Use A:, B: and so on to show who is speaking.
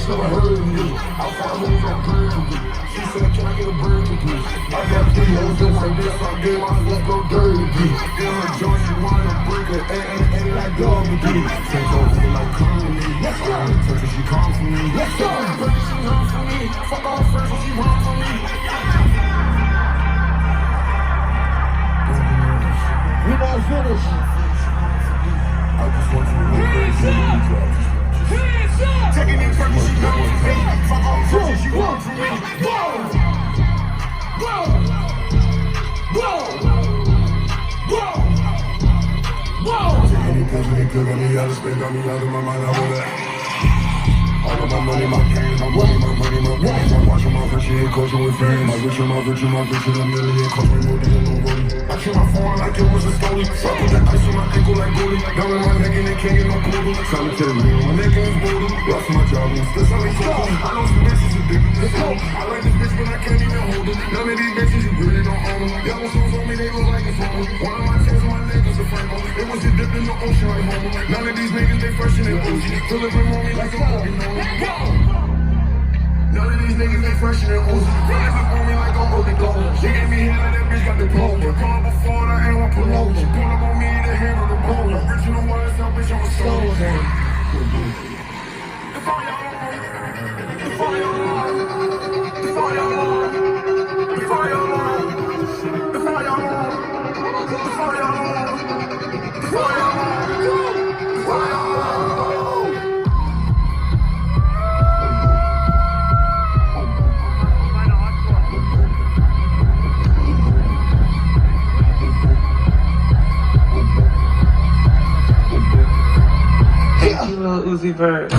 A: bitch never heard of me. Outside hoes on burgundy. She said, can I get a burger, please? I got 3 hoes just like this, I gave my let's go dirty. In her joint, she wanna break her, and like dog with you. Take over like Kanye. Let's go. Touch her, she come for me. Let's go. Baby, she run for me. Fuck all friends, she run for me. We not finished. I just want you to know hands up! Taking it from me, she knows me. Fuck all friends, she run for me. Whoa! Whoa! Whoa! Whoa! Whoa! Taking it cause they took on me, I just spent on me out of my mind, I know that. All of my money, my pain, my money, my money, my pain. I'm watching my friend, she ain't coaching with fame. My virtue, my virtue, my virtue, a million, cost me more than no money. I keep my phone like it was a stolen. So I put that ice on my ankle like goalie. Down on my neck and they can't get no cold. Solitary, my neck is bold. Lost my job, and still selling cold. I know some bitches addicted to cold. I like this bitch, but I can't even hold her. None of these bitches, you really don't own them. Yellow stones on me, they look like it's home. One of my chains on my neck is a frame. It was just dipped in the ocean like homo. None of these niggas, they fresh in their OG. Delivering on me like a Kobe, no. None of these niggas, they fresh in their OG. Delivering on me like a Kobe, no. She gave me hit like that bitch got the diploma. Call up before I ain't one promoter. She pulled up on me, the hand on the bone. Original words, that bitch, I'm a soul.
B: Lil Uzi Vert.